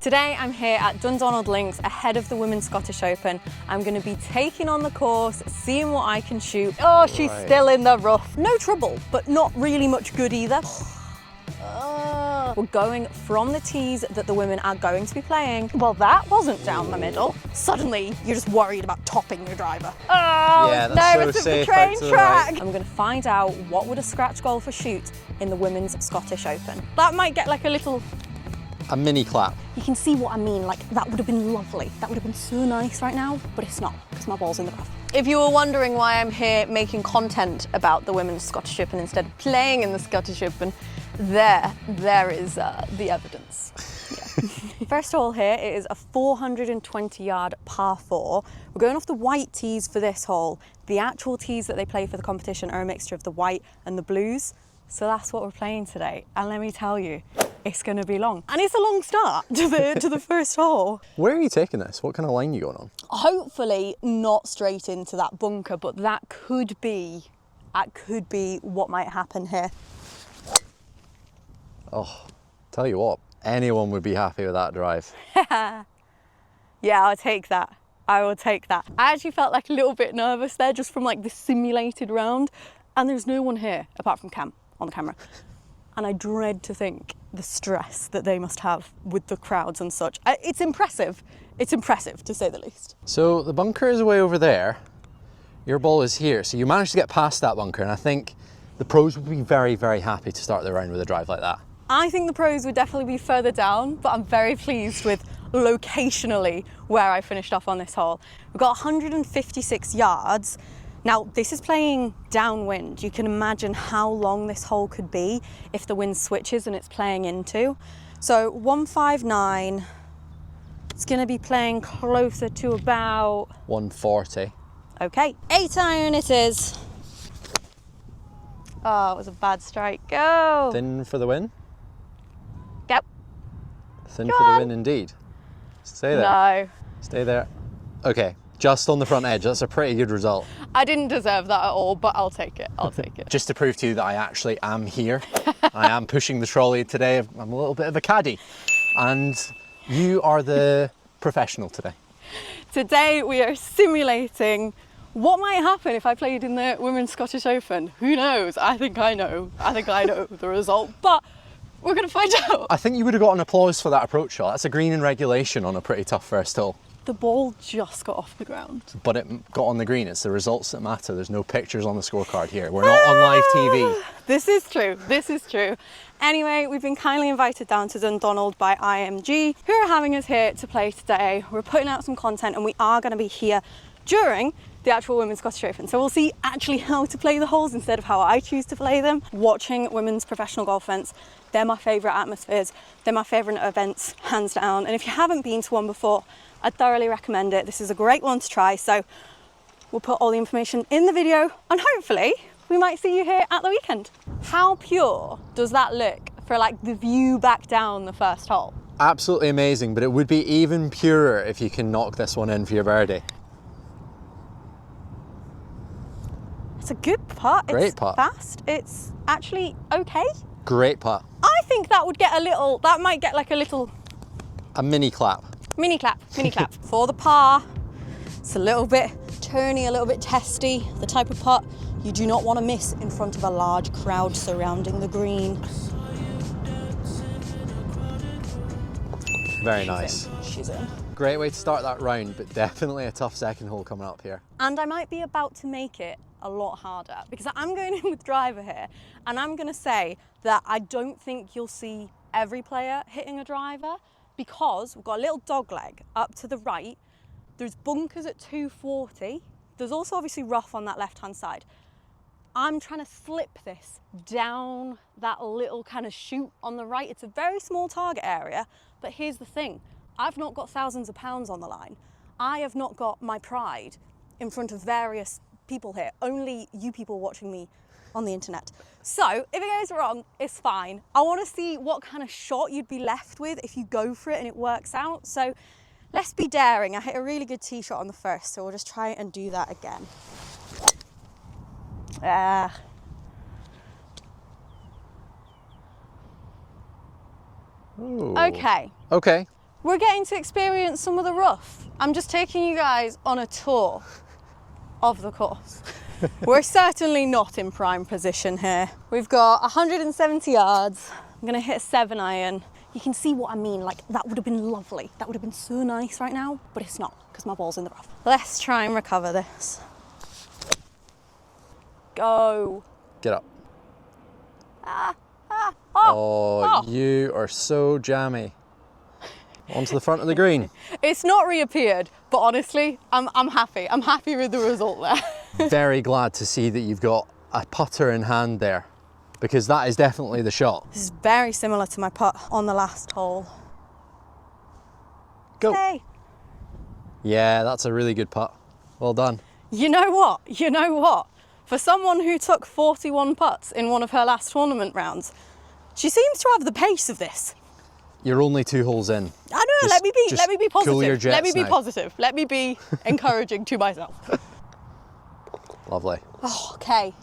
Today I'm here at Dundonald Links ahead of the Women's Scottish Open. I'm going to be taking on the course, seeing what I can shoot. Oh, she's still in the rough. No trouble, but not really much good either. We're going from the tees that the women are going to be playing. Well, that wasn't down the middle. Suddenly, you're just worried about topping your driver. Oh, yeah, nervous of the train track. I'm going to find out what would a scratch golfer shoot in the Women's Scottish Open. That might get like a mini clap. You can see what I mean, like that would have been lovely. That would have been so nice right now, but it's not, because my ball's in the rough. If you were wondering why I'm here making content about the Women's Scottish Open instead of playing in the Scottish Open, there is the evidence. Yeah. First hole here, it is a 420-yard par 4. We're going off the white tees for this hole. The actual tees that they play for the competition are a mixture of the white and the blues. So that's what we're playing today. And let me tell you, it's going to be long. And it's a long start to the first hole. Where are you taking this? What kind of line are you going on? Hopefully not straight into that bunker, but that could be what might happen here. Oh, tell you what, anyone would be happy with that drive. Yeah, I'll take that. I will take that. I actually felt like a little bit nervous there just from like the simulated round, and there's no one here apart from Cam on the camera. And I dread to think the stress that they must have with the crowds and such. It's impressive. It's impressive, to say the least. So the bunker is way over there. Your ball is here. So you managed to get past that bunker, and I think the pros would be very, very happy to start the round with a drive like that. I think the pros would definitely be further down, but I'm very pleased with locationally where I finished off on this hole. We've got 156 yards. Now, this is playing downwind. You can imagine how long this hole could be if the wind switches and it's playing into. So 159, it's going to be playing closer to about 140. Okay, 8-iron it is. Oh, it was a bad strike. Go! Thin for the win? Go. Thin for the win indeed. Stay there. No. Stay there. Okay, just on the front edge. That's a pretty good result. I didn't deserve that at all, but I'll take it. I'll take it. Just to prove to you that I actually am here. I am pushing the trolley today. I'm a little bit of a caddy. And you are the professional today. Today we are simulating what might happen if I played in the Women's Scottish Open. Who knows? I think I know. I think I know the result, but we're going to find out. I think you would have gotten applause for that approach shot. That's a green in regulation on a pretty tough first hole. The ball just got off the ground. But it got on the green. It's the results that matter. There's no pictures on the scorecard here. We're not on live TV. This is true. This is true. Anyway, we've been kindly invited down to Dundonald by IMG, who are having us here to play today. We're putting out some content and we are going to be here during the actual Women's Scottish Open. So we'll see actually how to play the holes instead of how I choose to play them. Watching women's professional golf events, they're my favourite atmospheres. They're my favourite events, hands down. And if you haven't been to one before, I'd thoroughly recommend it. This is a great one to try. So we'll put all the information in the video and hopefully we might see you here at the weekend. How pure does that look for like the view back down the first hole? Absolutely amazing, but it would be even purer if you can knock this one in for your birdie. It's a good putt. Great putt. Fast. It's actually okay. Great putt. I think that would get that might get like a mini clap. Mini clap for the par. It's a little bit turny, a little bit testy, the type of putt you do not want to miss in front of a large crowd surrounding the green. Very nice. She's in. Great way to start that round, but definitely a tough second hole coming up here. And I might be about to make it a lot harder because I'm going in with driver here, and I'm going to say that I don't think you'll see every player hitting a driver, because we've got a little dog leg up to the right. There's bunkers at 240. There's also obviously rough on that left-hand side. I'm trying to slip this down that little kind of chute on the right. It's a very small target area, but here's the thing. I've not got thousands of pounds on the line. I have not got my pride in front of various people here, only you people watching me on the internet. So if it goes wrong, it's fine. I want to see what kind of shot you'd be left with if you go for it and it works out. So let's be daring. I hit a really good tee shot on the first, so we'll just try and do that again. Ooh. Okay. Okay. we're getting to experience some of the rough. I'm just taking you guys on a tour of the course. We're certainly not in prime position here. We've got 170 yards. I'm gonna hit a 7-iron. You can see what I mean, like that would have been lovely. That would have been so nice right now, but it's not because my ball's in the rough. Let's try and recover this. Go. Get up. Oh. You are so jammy. Onto the front of the green. It's not reappeared, but honestly, I'm happy. I'm happy with the result there. Very glad to see that you've got a putter in hand there, because that is definitely the shot. This is very similar to my putt on the last hole. Go. Hey. Yeah, that's a really good putt. Well done. You know what? You know what? For someone who took 41 putts in one of her last tournament rounds, she seems to have the pace of this. You're only 2 holes in. I know, let me be positive. Cool your jets let me be now. positive. Let me be encouraging to myself. Lovely. Oh, okay,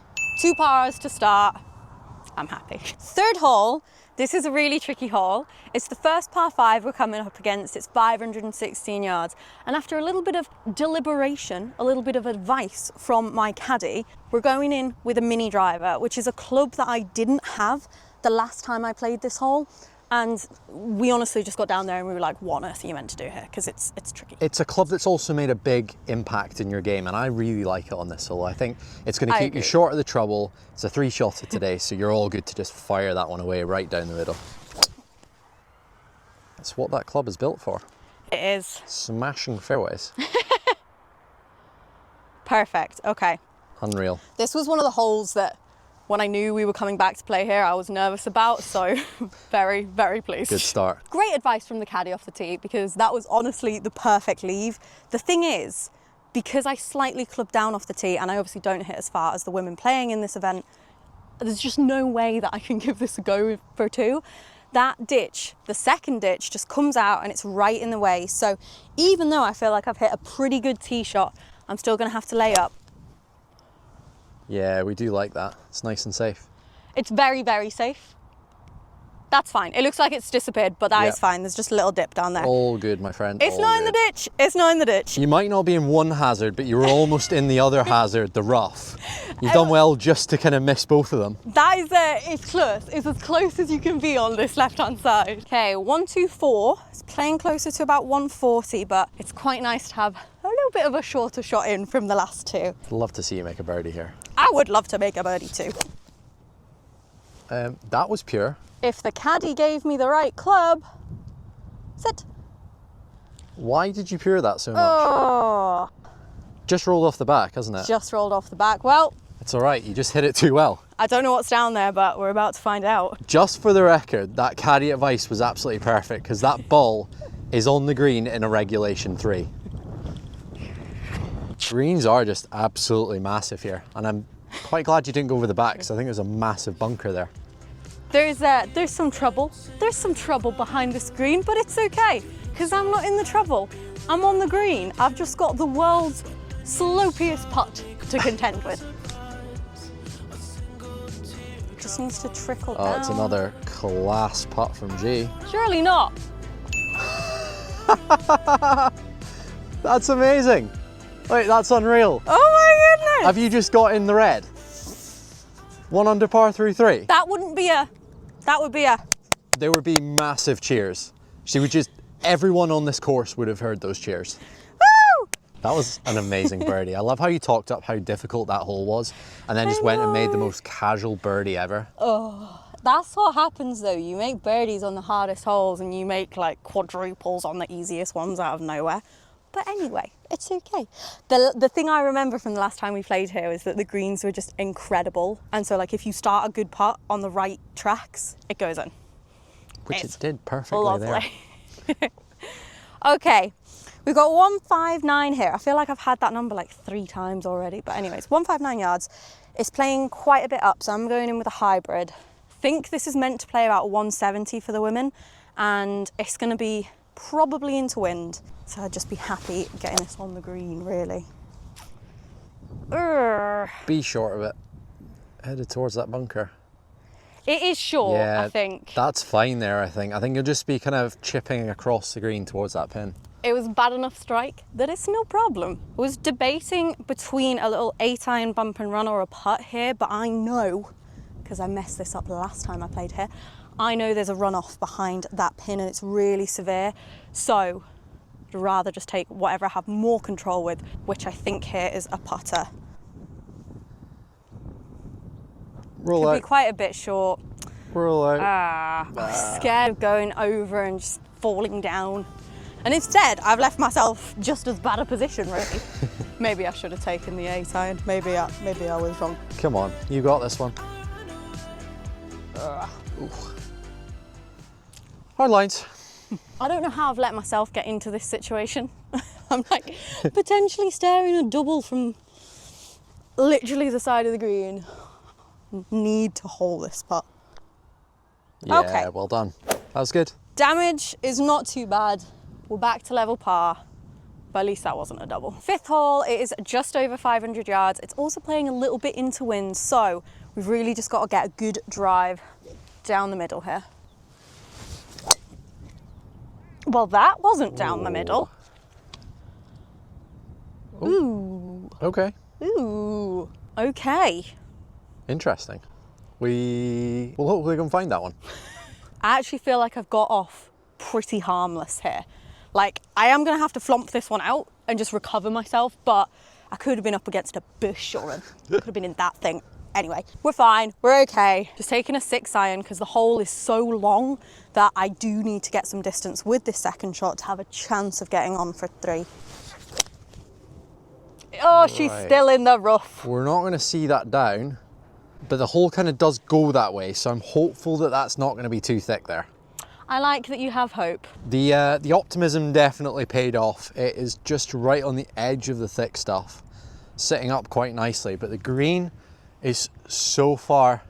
2 pars to start. I'm happy. Third hole, this is a really tricky hole. It's the first par 5 we're coming up against. It's 516 yards. And after a little bit of deliberation, a little bit of advice from my caddy, we're going in with a mini driver, which is a club that I didn't have the last time I played this hole. And we honestly just got down there and we were like, what on earth are you meant to do here? Because it's tricky. It's a club that's also made a big impact in your game, and I really like it on this hole. I think it's going to keep you short of the trouble. It's a 3-shotter today, so you're all good to just fire that one away right down the middle. That's what that club is built for. It is. Smashing fairways. Perfect, okay. Unreal. This was one of the holes that when I knew we were coming back to play here, I was nervous about, so very, very pleased. Good start. Great advice from the caddy off the tee, because that was honestly the perfect leave. The thing is, because I slightly clubbed down off the tee and I obviously don't hit as far as the women playing in this event, there's just no way that I can give this a go for 2. That ditch, the second ditch, just comes out and it's right in the way. So even though I feel like I've hit a pretty good tee shot, I'm still gonna have to lay up. Yeah, we do like that. It's nice and safe. It's very, very safe. That's fine. It looks like it's disappeared, but that is fine. There's just a little dip down there. All good, my friend. It's not in the ditch. It's not in the ditch. You might not be in one hazard, but you were almost in the other hazard, the rough. You've done well just to kind of miss both of them. That is it's close. It's as close as you can be on this left-hand side. Okay, 124. It's playing closer to about 140, but it's quite nice to have a little bit of a shorter shot in from the last 2. I'd love to see you make a birdie here. I would love to make a birdie too. That was pure. If the caddy gave me the right club, sit. Why did you pure that so much? Oh, Just rolled off the back, hasn't it? just rolled off the back. Well, It's all right, you just hit it too well. I don't know what's down there, but we're about to find out. Just for the record, that caddy advice was absolutely perfect, because that ball is on the green in a regulation 3. Greens are just absolutely massive here, and I'm quite glad you didn't go over the back, because I think there's a massive bunker there. There's some trouble. There's some trouble behind this green, but it's okay, because I'm not in the trouble. I'm on the green. I've just got the world's slopiest putt to contend with. It just needs to trickle down. Oh, it's another class putt from G. Surely not. That's amazing. Wait, that's unreal. Oh my goodness. Have you just got in the red? 1 under par through 3? That would be a... There would be massive cheers. Everyone on this course would have heard those cheers. Woo! That was an amazing birdie. I love how you talked up how difficult that hole was and then just went and made the most casual birdie ever. Oh, that's what happens though. You make birdies on the hardest holes and you make like quadruples on the easiest ones out of nowhere. But anyway, it's okay. The thing I remember from the last time we played here is that the greens were just incredible. And so like if you start a good putt on the right tracks, it goes in. Which It's it did perfectly lovely. there. Okay, we've got 159 here. I feel like I've had that number like 3 times already. But anyways, 159 yards. It's playing quite a bit up, so I'm going in with a hybrid. Think this is meant to play about 170 for the women, and it's going to be probably into wind. So I'd just be happy getting this on the green, really. Be short of it. Headed towards that bunker. It is short, Yeah, I think. That's fine there, I think. I think you'll just be kind of chipping across the green towards that pin. It was a bad enough strike that it's no problem. I was debating between a little 8-iron bump and run or a putt here, but I know, because I messed this up the last time I played here, I know there's a runoff behind that pin and it's really severe. So I'd rather just take whatever I have more control with, which I think here is a putter. Roll out. Could be quite a bit short. Roll out. I'm scared of going over and just falling down. And instead, I've left myself just as bad a position, really. Maybe I should have taken the 8-iron. Maybe I was wrong. Come on, you got this one. Hard lines. I don't know how I've let myself get into this situation. I'm like potentially staring a double from literally the side of the green. Need to hold this putt. Yeah, okay. Well done. That was good. Damage is not too bad. We're back to level par, but at least that wasn't a double. 5th hole, it is just over 500 yards. It's also playing a little bit into wind, so we've really just got to get a good drive down the middle here. Well, that wasn't down the middle. Ooh. Okay. Ooh. Okay. Interesting. We'll hopefully go find that one. I actually feel like I've got off pretty harmless here. Like, I am going to have to flomp this one out and just recover myself, but I could have been up against a bush or could have been in that thing. Anyway, we're fine, we're okay. Just taking a 6-iron because the hole is so long that I do need to get some distance with this second shot to have a chance of getting on for 3. Oh, she's still in the rough. We're not going to see that down, but the hole kind of does go that way, so I'm hopeful that that's not going to be too thick there. I like that you have hope. The optimism definitely paid off. It is just right on the edge of the thick stuff, sitting up quite nicely, but the green is so far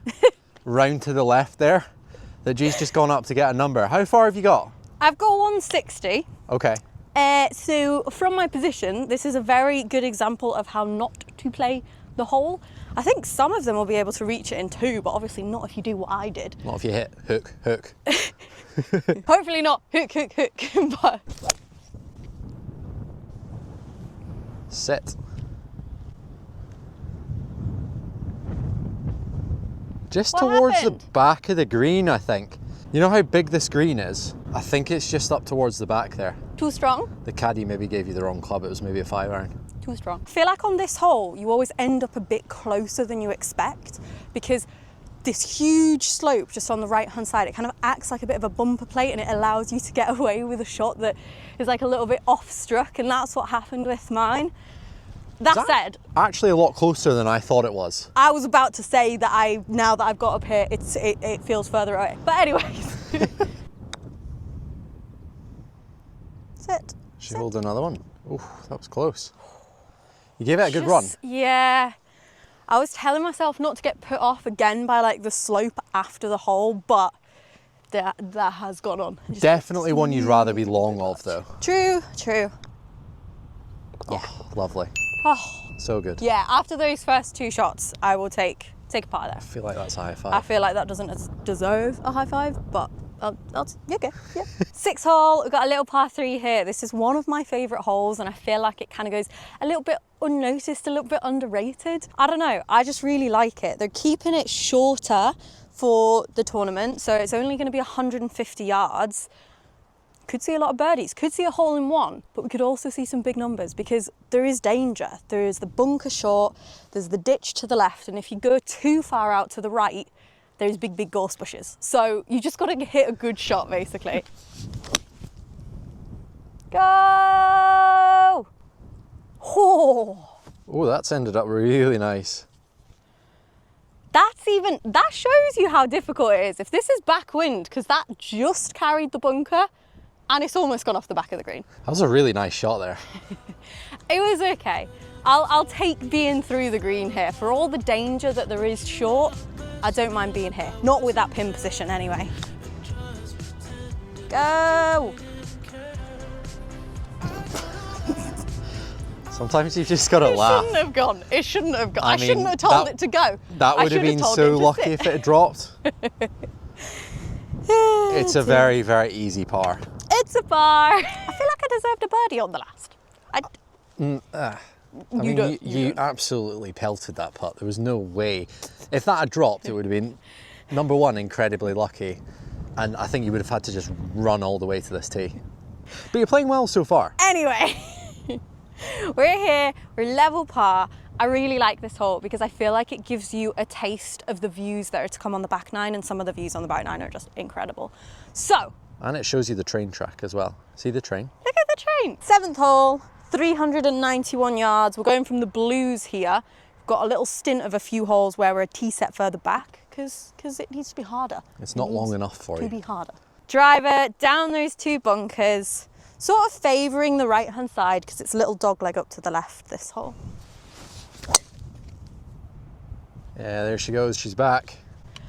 round to the left there that G's just gone up to get a number. How far have you got? I've got 160. Okay. So from my position, this is a very good example of how not to play the hole. I think some of them will be able to reach it in 2, but obviously not if you do what I did. Not if you hit hook, hook. Hopefully not hook, hook, hook. But Sit. Just What towards happened? the back of the green, I think. You know how big this green is? I think it's just up towards the back there. too strong? The caddy maybe gave you the wrong club. It was maybe a 5-iron. Too strong. I feel like on this hole, you always end up a bit closer than you expect because this huge slope just on the right-hand side, it kind of acts like a bit of a bumper plate and it allows you to get away with a shot that is like a little bit off-struck, and that's what happened with mine. That said, actually a lot closer than I thought it was. I was about to say that now that I've got up here, it feels further away. But anyways. Sit. She rolled another one. Ooh, that was close. You gave it a good run. Yeah. I was telling myself not to get put off again by like the slope after the hole, but that has gone on. Definitely one you'd rather be long of though. True. Yeah. Oh, lovely. Oh, So good. yeah, after those first 2 shots, I will take a part there. I feel like that's a high 5. I feel like that doesn't deserve a high 5, but okay, yeah. 6th hole, we've got a little par 3 here. This is one of my favourite holes, and I feel like it kind of goes a little bit unnoticed, a little bit underrated. I don't know, I just really like it. They're keeping it shorter for the tournament, so it's only going to be 150 yards. Could see a lot of birdies, could see a hole in one, but we could also see some big numbers because there is danger. There is the bunker short, there's the ditch to the left, and if you go too far out to the right, there's big gorse bushes. So you just got to hit a good shot, basically. Go! Oh, that's ended up really nice. That shows you how difficult it is. If this is backwind, because that just carried the bunker, and it's almost gone off the back of the green. That was a really nice shot there. It was okay. I'll take being through the green here. For all the danger that there is short, I don't mind being here. Not with that pin position anyway. Go! Sometimes you've just got to laugh. It shouldn't have gone. It shouldn't have gone. I mean, shouldn't have told it to go. That would have been so lucky if it had dropped. It's a very, very easy par. It's a par. I feel like I deserved a birdie on the last. You absolutely pelted that putt. There was no way. If that had dropped, it would have been, number one, incredibly lucky. And I think you would have had to just run all the way to this tee. But you're playing well so far. Anyway, we're here, we're level par. I really like this hole because I feel like it gives you a taste of the views that are to come on the back nine, and some of the views on the back nine are just incredible. So. And it shows you the train track as well. See the train? Look at the train. 7th hole, 391 yards. We're going from the blues here. We've got a little stint of a few holes where we're a tee set further back because it needs to be harder. It's not long enough for you. To be harder. Driver down those two bunkers, sort of favouring the right-hand side because it's a little dogleg up to the left this hole. Yeah, there she goes. She's back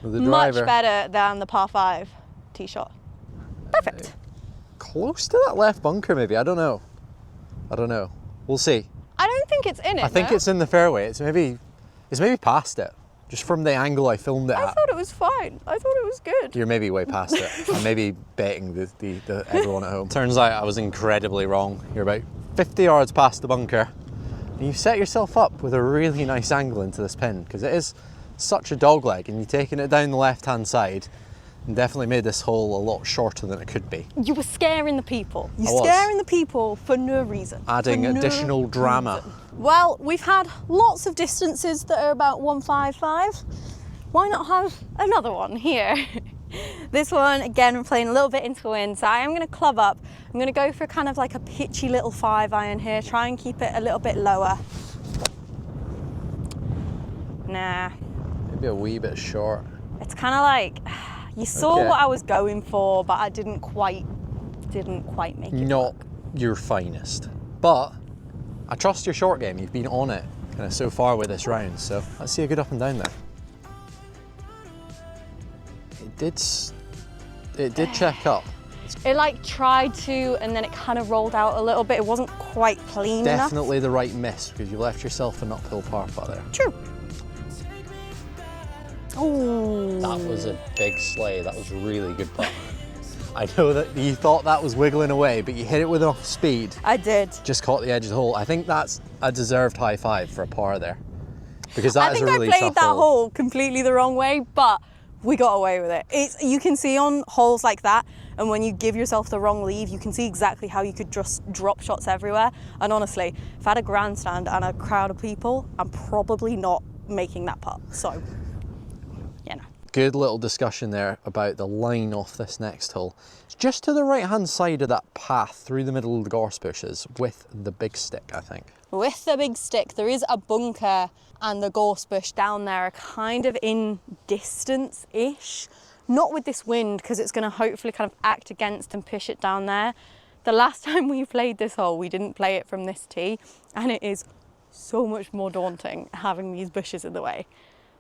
with the driver. Much better than the par 5 tee shot. Perfect. Close to that left bunker, maybe. I don't know. We'll see. I don't think it's in it. I think it's in the fairway. It's maybe past it, just from the angle I filmed it at. I thought it was fine. I thought it was good. You're maybe way past it. I'm maybe betting the everyone at home. Turns out I was incredibly wrong. You're about 50 yards past the bunker. And you've set yourself up with a really nice angle into this pin because it is such a dogleg, and you're taking it down the left-hand side and definitely made this hole a lot shorter than it could be. You were scaring the people. You're scaring the people for no reason. Adding additional drama. Well, we've had lots of distances that are about 155. Why not have another one here? This one, again, we're playing a little bit into wind, so I am going to club up. I'm going to go for kind of like a pitchy little 5-iron here, try and keep it a little bit lower. Nah. Maybe a wee bit short. It's kind of like, you saw what I was going for, but I didn't quite make it. Not your finest. But I trust your short game. You've been on it kind of so far with this round, so let's see a good up and down there. It did check up. It like tried to, and then it kind of rolled out a little bit. It wasn't quite clean enough. Definitely the right miss because you left yourself an uphill par putt there. True. Oh. That was a big sleigh. That was a really good putt. I know that you thought that was wiggling away, but you hit it with enough speed. I did. Just caught the edge of the hole. I think that's a deserved high five for a par there. Because that is a really tough hole. I think I played that hole completely the wrong way, but we got away with it. You can see on holes like that, and when you give yourself the wrong leave, you can see exactly how you could just drop shots everywhere. And honestly, if I had a grandstand and a crowd of people, I'm probably not making that putt. So, you know. Good little discussion there about the line off this next hole. It's just to the right-hand side of that path through the middle of the gorse bushes with the big stick, I think. With the big stick, there is a bunker and the gorse bush down there are kind of in distance-ish. Not with this wind, because it's going to hopefully kind of act against and push it down there. The last time we played this hole, we didn't play it from this tee, and it is so much more daunting having these bushes in the way.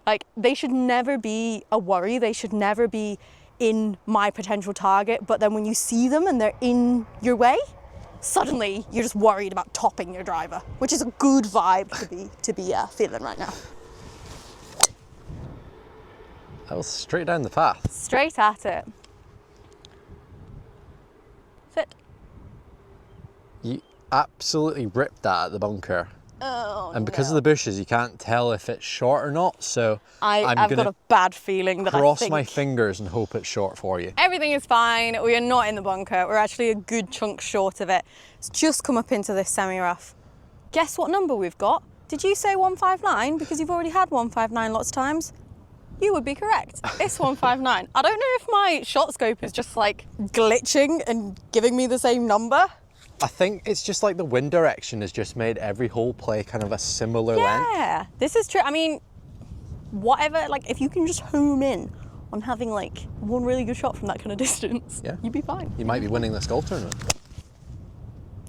Like, they should never be a worry. They should never be in my potential target, but then when you see them and they're in your way, suddenly you're just worried about topping your driver, which is a good vibe to be feeling right now. That was straight down the path. Straight at it. Sit. You absolutely ripped that at the bunker. Oh, and because of the bushes, you can't tell if it's short or not, so I've got a bad feeling that cross my fingers and hope it's short for you. Everything is fine. We are not in the bunker. We're actually a good chunk short of it. It's just come up into this semi-rough. Guess what number we've got? Did you say 159? Because you've already had 159 lots of times. You would be correct. It's 159. I don't know if my shot scope is just like glitching and giving me the same number. I think it's just like the wind direction has just made every hole play kind of a similar length. Yeah, this is true. I mean, whatever, like if you can just home in on having like one really good shot from that kind of distance, you'd be fine. You might be winning this golf tournament.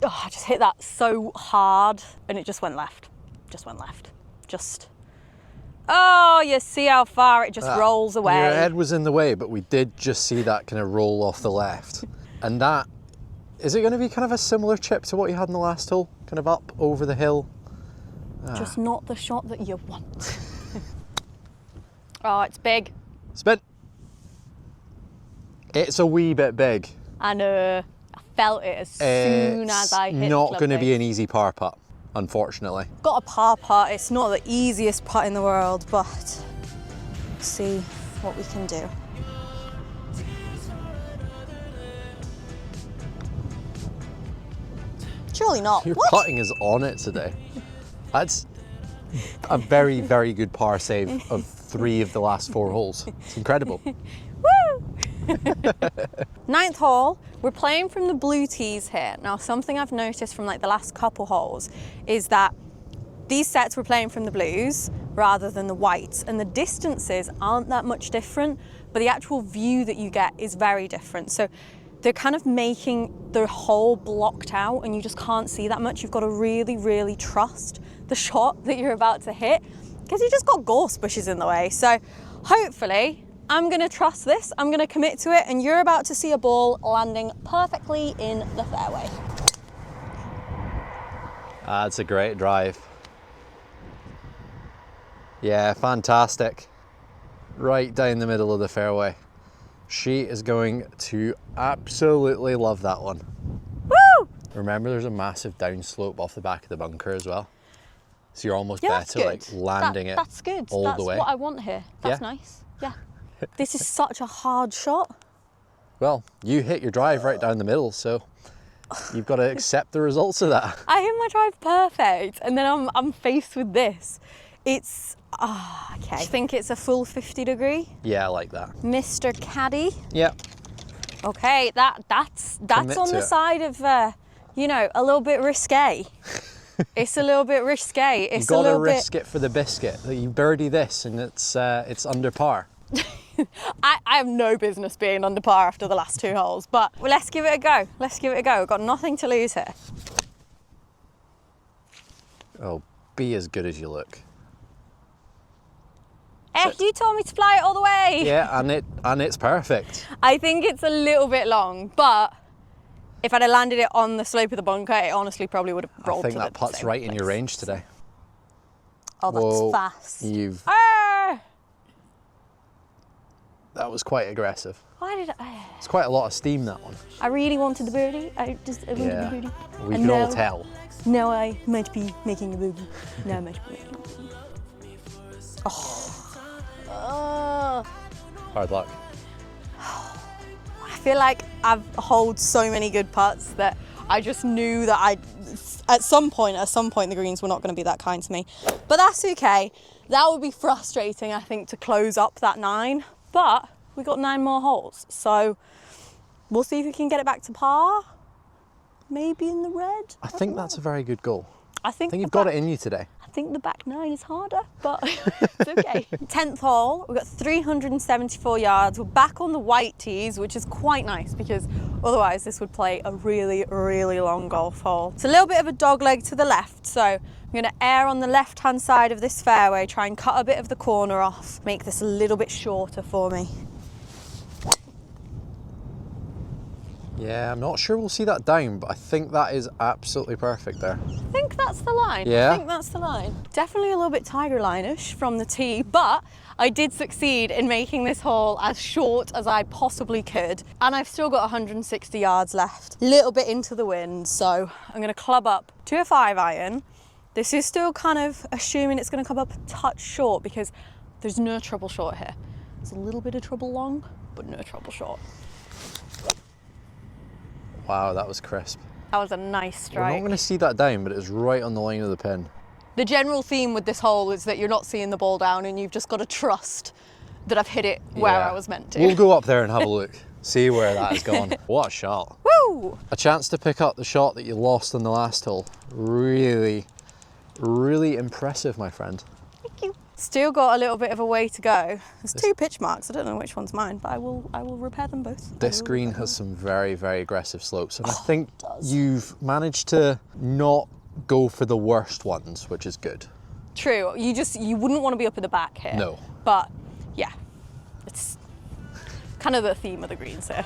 Oh, I just hit that so hard and it just went left. Just went left. Oh, you see how far it just rolls away. Your head was in the way, but we did just see that kind of roll off the left. And that Is it going to be kind of a similar chip to what you had in the last hole? Kind of up over the hill? Just not the shot that you want. Oh, it's big. Spin. It's a wee bit big. And I felt it as soon as I hit It's the not club going to be face. an easy par putt, unfortunately. Got a par putt. It's not the easiest putt in the world, but let's see what we can do. Surely not. Your What? putting is on it today. That's a very, very good par save of 3 of the last 4 holes. It's incredible. Woo! Ninth hole, we're playing from the blue tees here. Now, something I've noticed from like the last couple holes is that these sets we're playing from the blues rather than the whites, and the distances aren't that much different, but the actual view that you get is very different. So they're kind of making the hole blocked out and you just can't see that much. You've got to really, really trust the shot that you're about to hit because you just got gorse bushes in the way. So hopefully I'm going to trust this, I'm going to commit to it, and you're about to see a ball landing perfectly in the fairway. That's a great drive. Yeah, fantastic. Right down the middle of the fairway. She is going to absolutely love that one. Woo! Remember, there's a massive downslope off the back of the bunker as well. So you're almost Yeah, that's better good. like landing That's good. all That's the way. what I want here. That's Yeah. nice. Yeah. This is such a hard shot. Well, you hit your drive right down the middle, so you've got to accept the results of that. I hit my drive perfect, and then I'm faced with this. It's okay. I think it's a full 50 degree. Yeah, I like that. Mr. Caddy. Yeah. Okay, that's Commit on to the it. side of you know, a little bit risque. It's a little bit risque. It's You've got a to little risk it for the biscuit. That you birdie this and it's under par. I have no business being under par after the last 2 holes, but let's give it a go. Let's give it a go. We've got nothing to lose here. Oh, be as good as you look. You told me to fly it all the way. Yeah, and it's perfect. I think it's a little bit long, but if I'd have landed it on the slope of the bunker, it honestly probably would have rolled I think to that the putt's same right in your place. range today. Oh, that's Whoa, fast. Ah! That was quite aggressive. Why did I? It's quite a lot of steam, that one. I really wanted the birdie. I wanted the birdie. We And can all now- tell. Now I might be making a boogie. Now I might be making a boogie. Oh. Hard luck. I feel like I've holed so many good putts that I just knew that at some point the greens were not going to be that kind to me. But that's okay. That would be frustrating, I think, to close up that 9. But we got 9 more holes, so we'll see if we can get it back to par. Maybe in the red. I think that's a very good goal. I think you've got it in you today. I think the back 9 is harder, but it's okay. 10th hole, we've got 374 yards. We're back on the white tees, which is quite nice because otherwise this would play a really, really long golf hole. It's a little bit of a dog leg to the left, so I'm gonna err on the left-hand side of this fairway, try and cut a bit of the corner off, make this a little bit shorter for me. Yeah, I'm not sure we'll see that down, but I think that is absolutely perfect there. I think that's the line. Yeah? I think that's the line. Definitely a little bit tiger line-ish from the tee, but I did succeed in making this hole as short as I possibly could. And I've still got 160 yards left. A little bit into the wind, so I'm gonna club up to a 5-iron. This is still kind of assuming it's gonna come up a touch short because there's no trouble short here. There's a little bit of trouble long, but no trouble short. Wow, that was crisp. That was a nice We're not strike. going to see that down, but it was right on the line of the pin. The general theme with this hole is that you're not seeing the ball down and you've just got to trust that I've hit it where Yeah. I was meant to. We'll go up there and have a look, see where that has gone. What a shot. Woo! A chance to pick up the shot that you lost on the last hole. Really, really impressive, my friend. Thank you. Still got a little bit of a way to go. There's 2 pitch marks. I don't know which one's mine, but I will repair them both. This green has some very, very aggressive slopes, and I think you've managed to not go for the worst ones, which is good. True. You wouldn't want to be up at the back here. No. But yeah, it's kind of the theme of the greens here.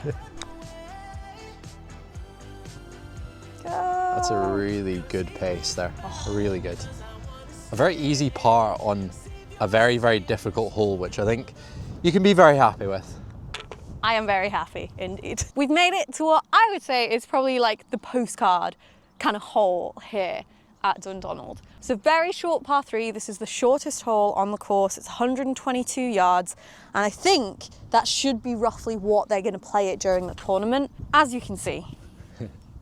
That's a really good pace there, really good. A very easy par on a very, very difficult hole, which I think you can be very happy with. I am very happy indeed. We've made it to what I would say is probably like the postcard kind of hole here at Dundonald. It's a very short par 3. This is the shortest hole on the course. It's 122 yards, and I think that should be roughly what they're going to play it during the tournament. As you can see,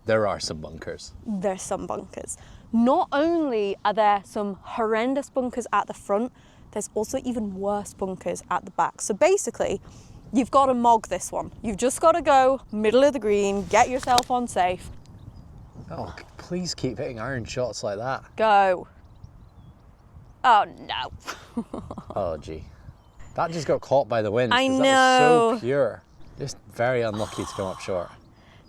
there are some bunkers. There's some bunkers. Not only are there some horrendous bunkers at the front, there's also even worse bunkers at the back. So basically, you've got to mog this one. You've just got to go middle of the green, get yourself on safe. Oh, please keep hitting iron shots like that. Go. Oh no. Oh gee. That just got caught by the wind. I know. That was so pure. Just very unlucky to come up short.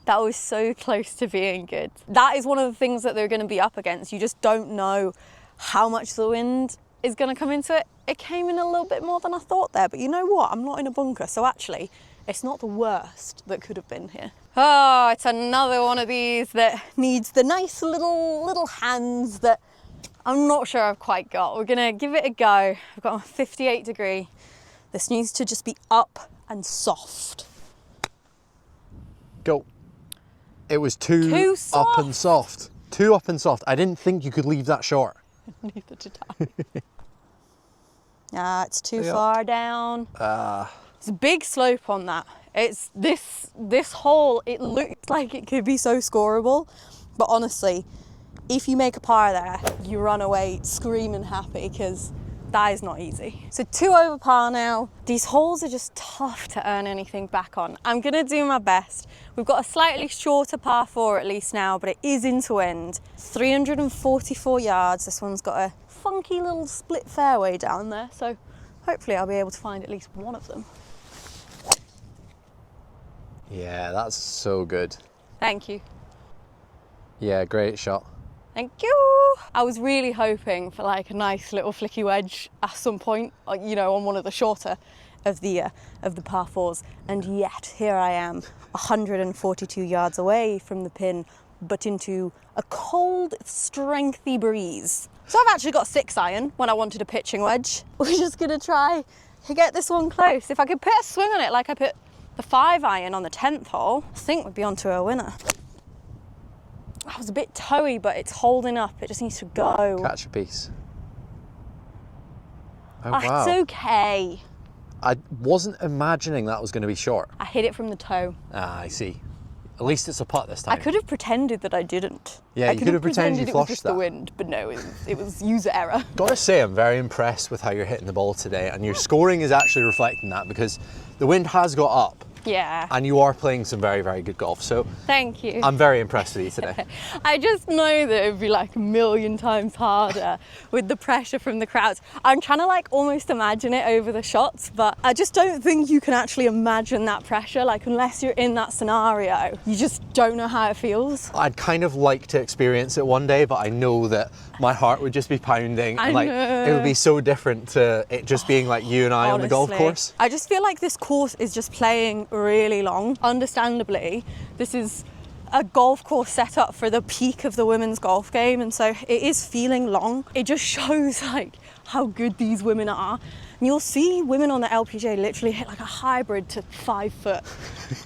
That was so close to being good. That is one of the things that they're going to be up against. You just don't know how much the wind is going to come into it. It came in a little bit more than I thought there, but you know what? I'm not in a bunker, so actually, it's not the worst that could have been here. Oh, it's another one of these that needs the nice little hands that I'm not sure I've quite got. We're gonna give it a go. I've got a 58 degree. This needs to just be up and soft. Go. It was too soft. Up and soft. Too up and soft. I didn't think you could leave that short. Neither did I. It's too far down. It's a big slope on that. It's this hole, it looks like it could be so scoreable, but honestly, if you make a par there, you run away screaming happy because that is not easy. So 2 over par now. These holes are just tough to earn anything back on. I'm gonna do my best. We've got a slightly shorter par 4 at least now, but it is into end. 344 yards. This one's got a funky little split fairway down there, so hopefully I'll be able to find at least one of them. Yeah, that's so good. Thank you. Yeah, great shot. Thank you. I was really hoping for like a nice little flicky wedge at some point, you know, on one of the shorter of the par 4s, and yet here I am, 142 yards away from the pin, but into a cold, strengthy breeze. So I've actually got 6 iron when I wanted a pitching wedge. We're just gonna try to get this one close. If I could put a swing on it like I put the 5 iron on the 10th hole, I think we'd be onto a winner. That was a bit toey, but it's holding up. It just needs to go. Catch a piece. Oh, That's wow. okay. I wasn't imagining that was going to be short. I hit it from the toe. Ah, I see. At least it's a putt this time. I could have pretended that I didn't. Yeah, you could have pretended you it was flushed just that. the wind, but no, it was user error. Gotta say, I'm very impressed with how you're hitting the ball today, and your scoring is actually reflecting that because the wind has got up. Yeah. And you are playing some very, very good golf. So thank you. I'm very impressed with you today. I just know that it would be like a million times harder with the pressure from the crowds. I'm trying to like almost imagine it over the shots, but I just don't think you can actually imagine that pressure. Like unless you're in that scenario, you just don't know how it feels. I'd kind of like to experience it one day, but I know that my heart would just be pounding. And like it would be so different to it just being like you and I Honestly, on the golf course. I just feel like this course is just playing really long. Understandably, this is a golf course set up for the peak of the women's golf game, and so it is feeling long. It just shows like how good these women are. And you'll see women on the LPGA literally hit like a hybrid to 5 foot.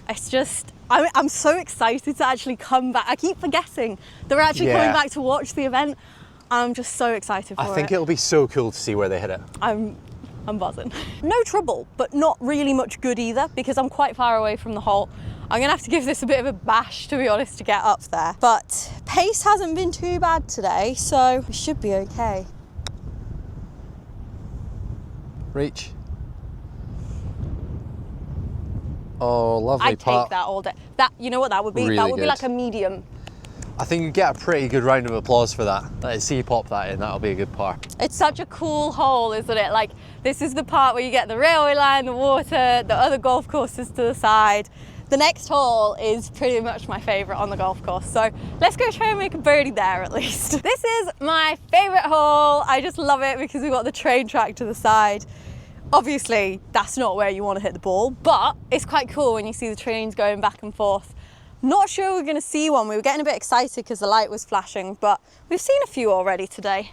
It's just, I'm so excited to actually come back. I keep forgetting that we're actually coming back to watch the event. I'm just so excited for it. I think it'll be so cool to see where they hit it. I'm buzzing. No trouble, but not really much good either because I'm quite far away from the hole. I'm gonna have to give this a bit of a bash, to be honest, to get up there. But pace hasn't been too bad today, so we should be okay. Reach. Oh, lovely I'd putt. take that all day. That, you know what that would be? Really that would be good. like a medium. I think you get a pretty good round of applause for that. Let's see you pop that in, that'll be a good par. It's such a cool hole, isn't it? Like, this is the part where you get the railway line, the water, the other golf courses to the side. The next hole is pretty much my favourite on the golf course, so let's go try and make a birdie there at least. This is my favourite hole. I just love it because we've got the train track to the side. Obviously, that's not where you want to hit the ball, but it's quite cool when you see the trains going back and forth. Not sure we're going to see one. We were getting a bit excited because the light was flashing, but we've seen a few already today.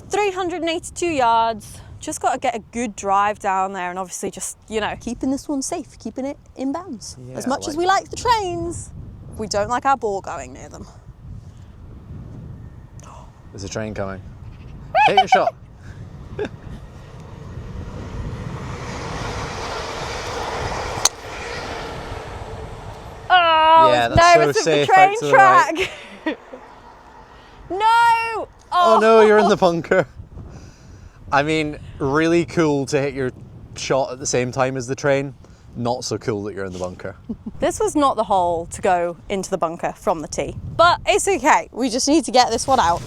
382 yards. Just got to get a good drive down there and obviously just, you know, keeping this one safe, keeping it in bounds. Yeah, as much as we like the trains, we don't like our ball going near them. There's a train coming. Take your shot. Oh, yeah, no, that's so it's safe the train out to the track. right. No! Oh no, you're in the bunker. I mean, really cool to hit your shot at the same time as the train. Not so cool that you're in the bunker. This was not the hole to go into the bunker from the tee, but it's okay. We just need to get this one out.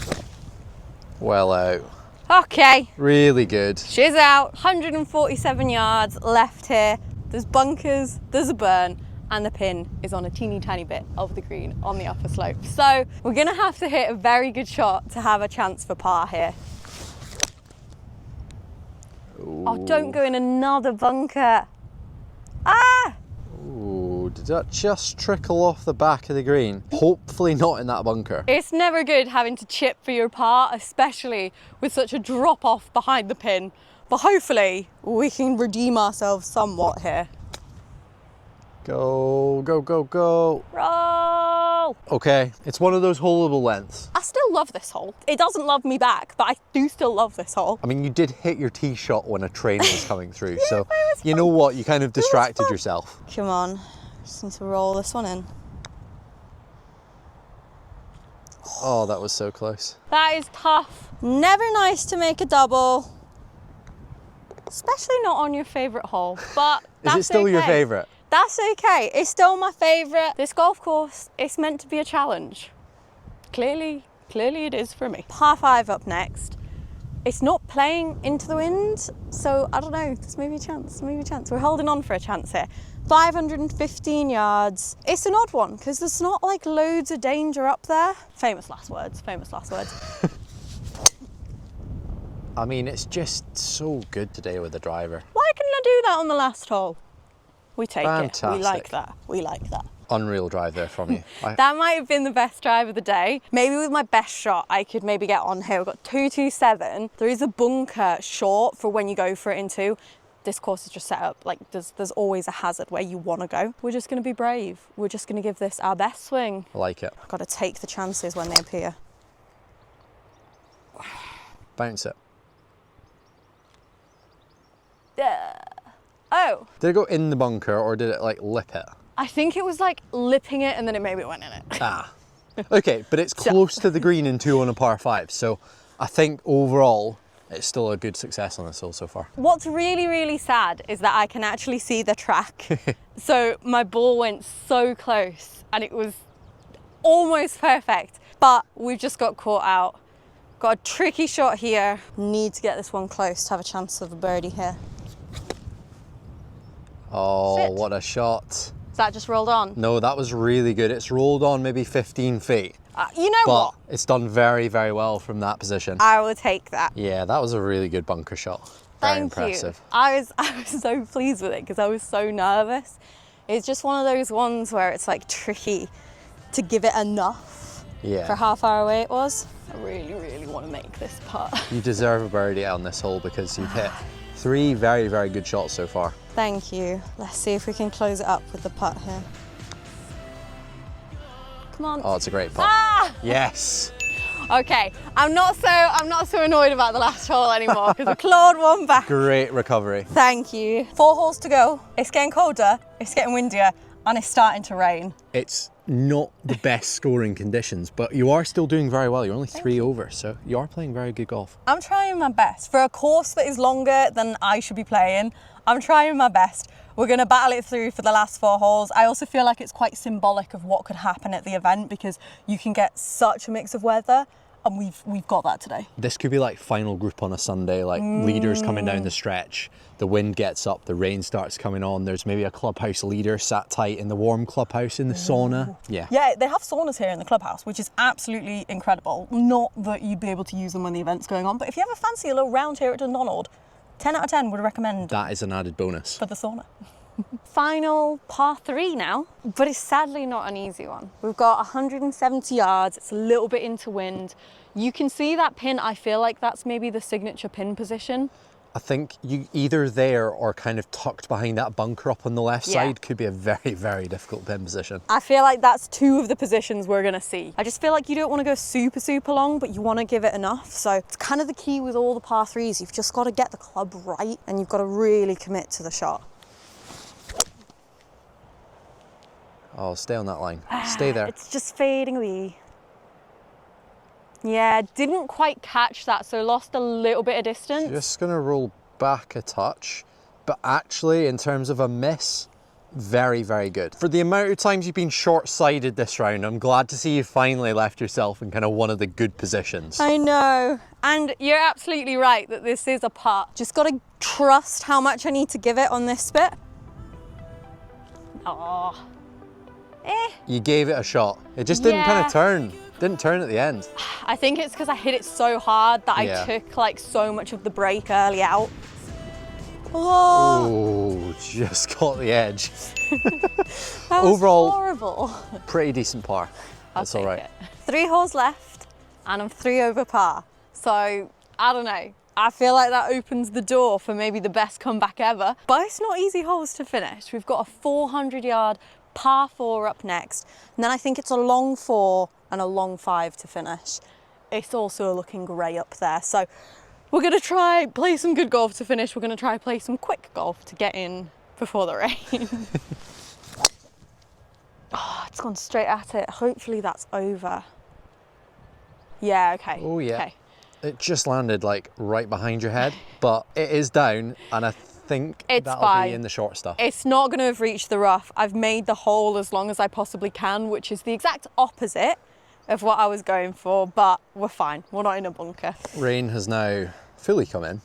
Well out. Okay. Really good. She's out. 147 yards left here. There's bunkers, there's a burn, and the pin is on a teeny tiny bit of the green on the upper slope. So we're gonna have to hit a very good shot to have a chance for par here. Ooh. Oh, don't go in another bunker. Ah! Ooh, did that just trickle off the back of the green? Hopefully not in that bunker. It's never good having to chip for your par, especially with such a drop off behind the pin. But hopefully we can redeem ourselves somewhat here. Go, go, go, go. Roll! Okay, it's one of those holeable lengths. I still love this hole. It doesn't love me back, but I do still love this hole. I mean, you did hit your tee shot when a train was coming through, so you know what? You kind of distracted yourself. Come on, just need to roll this one in. Oh, that was so close. That is tough. Never nice to make a double, especially not on your favourite hole, but that's Is it still okay. your favourite? That's okay. It's still my favourite. This golf course, it's meant to be a challenge. Clearly it is for me. Par 5 up next. It's not playing into the wind, so I don't know. There's maybe a chance, maybe a chance. We're holding on for a chance here. 515 yards. It's an odd one because there's not like loads of danger up there. Famous last words, famous last words. I mean, it's just so good today with the driver. Why couldn't I do that on the last hole? We take Fantastic. it. We like that. We like that. Unreal drive there from you. That might have been the best drive of the day. Maybe with my best shot, I could maybe get on here. We've got 227. There is a bunker short for when you go for it in two. This course is just set up, like there's always a hazard where you want to go. We're just going to be brave. We're just going to give this our best swing. I like it. I've got to take the chances when they appear. Bounce it. Oh. Did it go in the bunker or did it like lip it? I think it was like lipping it and then it maybe went in it. Ah. Okay, but it's close to the green in 2 on a par 5, so I think overall it's still a good success on this hole so far. What's really, really sad is that I can actually see the track. So my ball went so close and it was almost perfect, but we've just got caught out. Got a tricky shot here. Need to get this one close to have a chance of a birdie here. Oh, Sit. what a shot. Is that just rolled on? No, that was really good. It's rolled on maybe 15 feet. You know but what? It's done very, very well from that position. I will take that. Yeah, that was a really good bunker shot. Very impressive. You. I was so pleased with it because I was so nervous. It's just one of those ones where it's like tricky to give it enough for how far away it was. I really, really want to make this putt. You deserve a birdie on this hole because you've hit 3 very, very good shots so far. Thank you. Let's see if we can close it up with the putt here. Come on. Oh, it's a great putt. Ah! Yes. Okay, I'm not so annoyed about the last hole anymore because I clawed one back. Great recovery. Thank you. 4 holes to go. It's getting colder, it's getting windier, and it's starting to rain. It's not the best scoring conditions, but you are still doing very well. You're only 3 over, so you are playing very good golf. I'm trying my best. For a course that is longer than I should be playing, I'm trying my best. We're going to battle it through for the last 4 holes. I also feel like it's quite symbolic of what could happen at the event because you can get such a mix of weather, and we've got that today. This could be like final group on a Sunday, like leaders coming down the stretch, the wind gets up, the rain starts coming on, there's maybe a clubhouse leader sat tight in the warm clubhouse in the sauna. Yeah, they have saunas here in the clubhouse, which is absolutely incredible. Not that you'd be able to use them when the event's going on, but if you ever fancy a little round here at Dundonald, 10 out of 10 would recommend that is an added bonus. for the sauna. Final par 3 now, but it's sadly not an easy one. We've got 170 yards, it's a little bit into wind. You can see that pin, I feel like that's maybe the signature pin position. I think you either there or kind of tucked behind that bunker up on the left side could be a very, very difficult pin position. I feel like that's 2 of the positions we're gonna see. I just feel like you don't wanna go super, super long, but you wanna give it enough. So it's kind of the key with all the par 3s. You've just gotta get the club right and you've gotta really commit to the shot. Oh, stay on that line. Stay there. It's just fading away. Yeah, didn't quite catch that, so lost a little bit of distance. Just gonna roll back a touch, but actually in terms of a miss, very, very good. For the amount of times you've been short-sighted this round, I'm glad to see you finally left yourself in kind of one of the good positions. I know, and you're absolutely right that this is a putt. Just gotta trust how much I need to give it on this bit. Oh. You gave it a shot. It just didn't kind of turn. Didn't turn at the end. I think it's because I hit it so hard that I took like so much of the break early out. Oh, just caught the edge. That was overall horrible. Pretty decent par. That's all right. 3 holes left and I'm 3 over par. So I don't know. I feel like that opens the door for maybe the best comeback ever. But it's not easy holes to finish. We've got a 400-yard par 4 up next. And then I think it's a long 4 and a long 5 to finish. It's also looking grey up there. So we're gonna try play some good golf to finish. We're gonna try play some quick golf to get in before the rain. Oh, it's gone straight at it. Hopefully that's over. Yeah, okay. Oh yeah. Okay. It just landed like right behind your head, but it is down and I think that'll fine. be in the short stuff. It's not gonna have reached the rough. I've made the hole as long as I possibly can, which is the exact opposite of what I was going for, but we're fine. We're not in a bunker. Rain has now fully come in.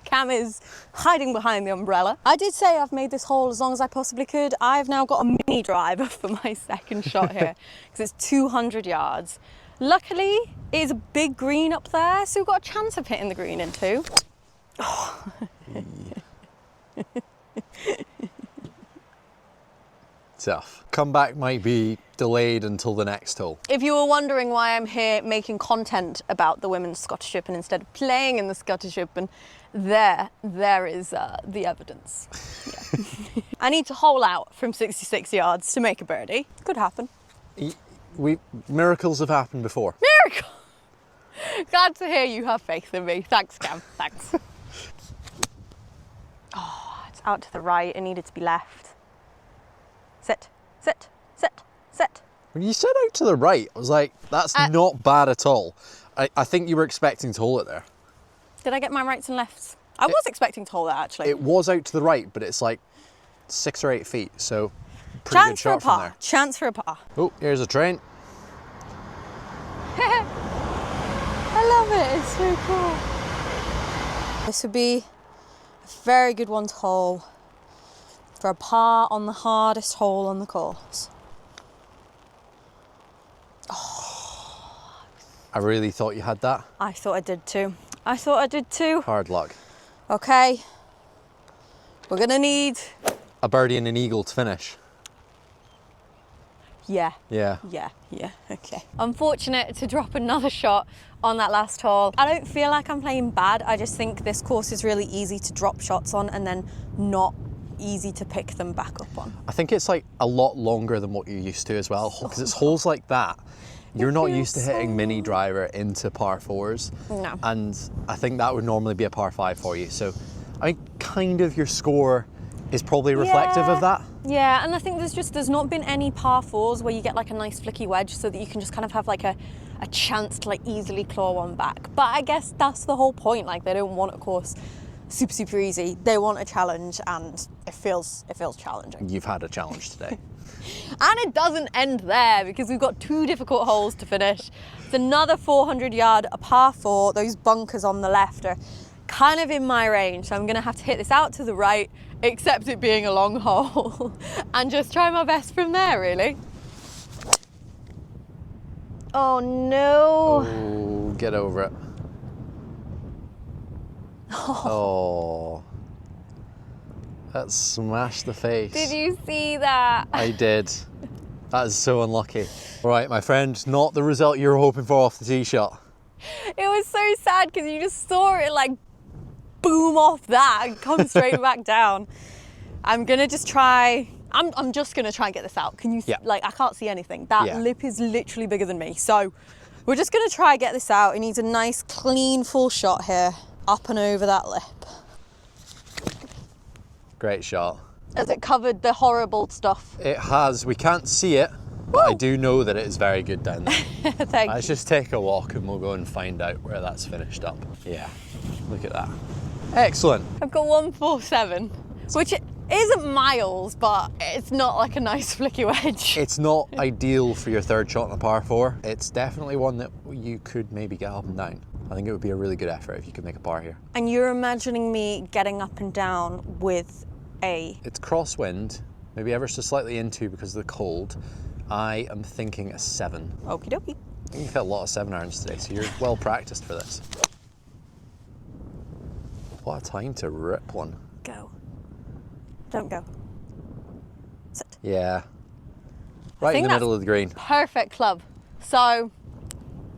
Cam is hiding behind the umbrella. I did say I've made this hole as long as I possibly could. I've now got a mini driver for my second shot here because it's 200 yards. Luckily, it is a big green up there, so we've got a chance of hitting the green in 2. Oh. Tough. Comeback might be delayed until the next hole. If you were wondering why I'm here making content about the Women's Scottish Open instead of playing in the Scottish Open, there is the evidence. Yeah. I need to hole out from 66 yards to make a birdie. Could happen. Miracles have happened before. Miracle! Glad to hear you have faith in me. Thanks, Cam. Thanks. Oh, it's out to the right. It needed to be left. Sit, sit, sit, sit. When you said out to the right, I was like, that's not bad at all. I think you were expecting to hole it there. Did I get my rights and lefts? I was expecting to hole that actually. It was out to the right, but it's like 6 or 8 feet, so pretty good shot from there. Chance for a par. Oh, here's a train. I love it, it's so cool. This would be a very good one to hole for a par on the hardest hole on the course. Oh. I really thought you had that. I thought I did too. I thought I did too. Hard luck. Okay, we're gonna need a birdie and an eagle to finish. Yeah. Yeah. Yeah, yeah, okay. Unfortunate to drop another shot on that last hole. I don't feel like I'm playing bad. I just think this course is really easy to drop shots on and then not easy to pick them back up on. I think it's like a lot longer than what you're used to as well, because it's holes like that. You're not used to hitting mini driver into par 4s. No. And I think that would normally be a par 5 for you. So I mean, kind of your score is probably reflective of that. Yeah, and I think there's not been any par 4s where you get like a nice flicky wedge so that you can just kind of have like a chance to like easily claw one back. But I guess that's the whole point. Like they don't want a course super easy. They want a challenge, and it feels challenging. You've had a challenge today. And it doesn't end there because we've got 2 difficult holes to finish. It's another 400-yard, a par 4. Those bunkers on the left are kind of in my range, so I'm gonna have to hit this out to the right, accept it being a long hole, and just try my best from there, really. Oh no. Oh, get over it. That smashed the face. Did you see that? I did. That is so unlucky. All right, my friend, not the result you were hoping for off the tee shot. It was so sad because you just saw it like boom off that and come straight back down. I'm gonna just try. I'm just gonna try and get this out. Can you? Yeah. Like I can't see anything. That Yeah. lip is literally bigger than me. So we're just gonna try and get this out. It needs a nice clean full shot here, up and over that lip. Great shot. Has it covered the horrible stuff? It has. We can't see it, but I do know that it is very good down there. Thank Let's you. just take a walk and we'll go and find out where that's finished up. Yeah, look at that. Excellent. I've got 147, which isn't miles, but it's not like a nice flicky wedge. It's not ideal for your third shot on a par 4. It's definitely one that you could maybe get up and down. I think it would be a really good effort if you could make a par here. And you're imagining me getting up and down with a... It's crosswind, maybe ever so slightly into because of the cold. I am thinking a 7. Okie dokie. I think you've hit a lot of 7-irons today, so you're well practiced for this. What a time to rip one. Go. Don't go. Sit. Yeah. Right in think the that's middle of the green. Perfect club. So,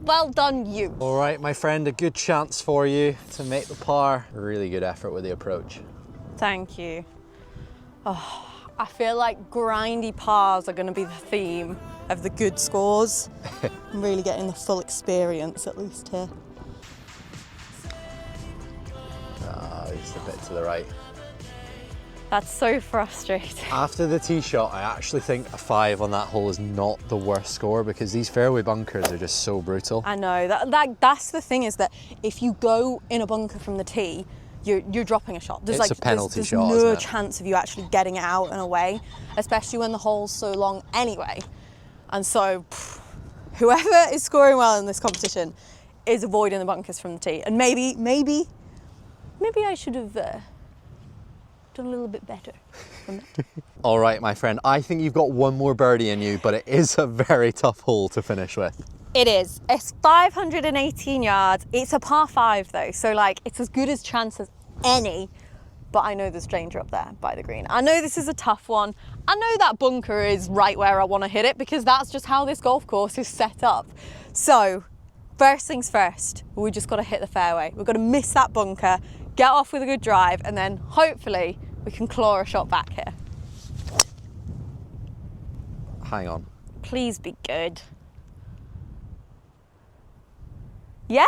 well done you. All right, my friend, a good chance for you to make the par. Really good effort with the approach. Thank you. Oh, I feel like grindy pars are going to be the theme of the good scores. I'm really getting the full experience at least here. Ah, just a bit to the right. That's so frustrating. After the tee shot, I actually think a 5 on that hole is not the worst score because these fairway bunkers are just so brutal. I know, that's the thing, is that if you go in a bunker from the tee, you're dropping a shot. It's a penalty there's shot, no isn't it? chance of you actually getting it out and away, especially when the hole's so long anyway. And so, whoever is scoring well in this competition is avoiding the bunkers from the tee. And maybe I should have done a little bit better on that. All right, my friend, I think you've got one more birdie in you, but it is a very tough hole to finish with. It is. It's 518 yards. It's a par 5 though, so like it's as good a chance as any, but I know there's danger up there by the green. I know this is a tough one. I know that bunker is right where I want to hit it because that's just how this golf course is set up. So first things first, we just got to hit the fairway. We've got to miss that bunker, get off with a good drive, and then hopefully we can claw a shot back here. Hang on. Please be good. Yeah?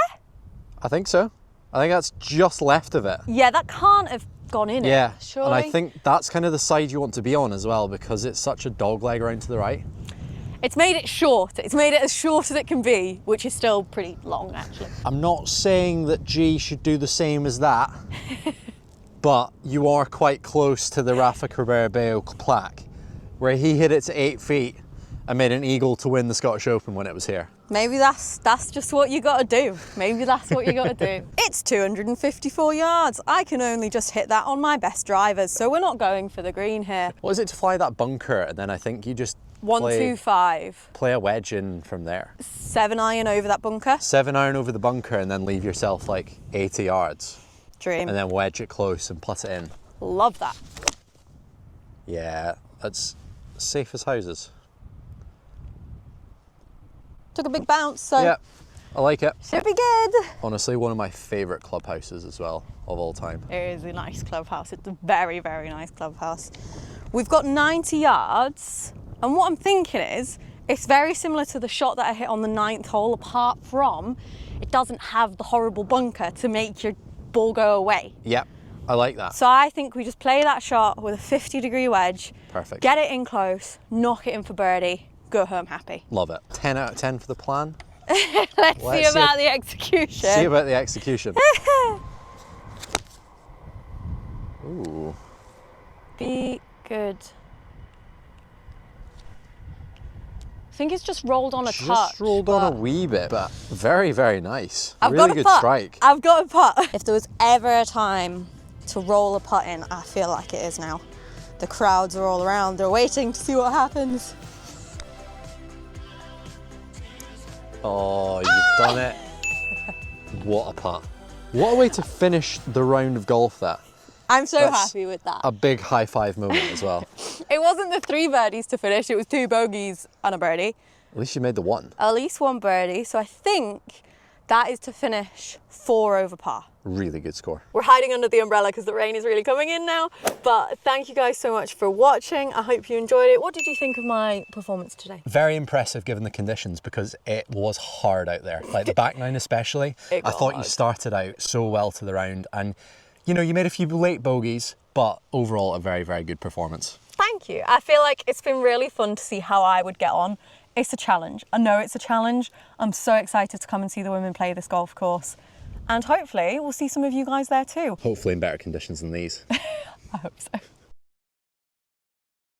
I think so. I think that's just left of it. Yeah, that can't have gone in Yeah, it, surely. and I think that's kind of the side you want to be on as well because it's such a dog leg around to the right. It's made it short. It's made it as short as it can be, which is still pretty long, actually. I'm not saying that G should do the same as that, but you are quite close to the Rafa Cabrera-Bello plaque, where he hit it to 8 feet and made an eagle to win the Scottish Open when it was here. Maybe that's just what you got to do. Maybe that's what you got to do. It's 254 yards. I can only just hit that on my best drivers, so we're not going for the green here. What is it to fly that bunker? And then I think you just 125. play a wedge in from there. 7-iron over that bunker. 7-iron over the bunker and then leave yourself like 80 yards. Dream. And then wedge it close and putt it in. Love that. Yeah, that's safe as houses. Took a big bounce, so Yeah, I like it. should be good. Honestly, one of my favourite clubhouses as well of all time. It is a nice clubhouse. It's a very, very nice clubhouse. We've got 90 yards, and what I'm thinking is, it's very similar to the shot that I hit on the 9th hole, apart from it doesn't have the horrible bunker to make your ball go away. Yep, I like that. So I think we just play that shot with a 50-degree wedge, Perfect. get it in close, knock it in for birdie, go home happy. Love it. 10 out of 10 for the plan. Let's see see about the execution. See about the execution. Ooh. Be good. I think it's just rolled on a touch. Just rolled on a but wee bit, but very, very nice. I've Really got a good putt. strike. I've got a putt. If there was ever a time to roll a putt in, I feel like it is now. The crowds are all around. They're waiting to see what happens. Oh, you've done it. What a putt. What a way to finish the round of golf that. I'm so That's happy with that. a big high five moment as well. It wasn't the 3 birdies to finish, it was 2 bogeys and a birdie. At least you made the one. At least 1 birdie, so I think that is to finish 4 over par. Really good score. We're hiding under the umbrella because the rain is really coming in now. But thank you guys so much for watching. I hope you enjoyed it. What did you think of my performance today? Very impressive given the conditions because it was hard out there. Like the back 9 especially. I thought you started out so well to the round and you know, you made a few late bogeys, but overall a very, very good performance. Thank you. I feel like it's been really fun to see how I would get on. It's a challenge. I know it's a challenge. I'm so excited to come and see the women play this golf course. And hopefully we'll see some of you guys there too. Hopefully in better conditions than these. I hope so.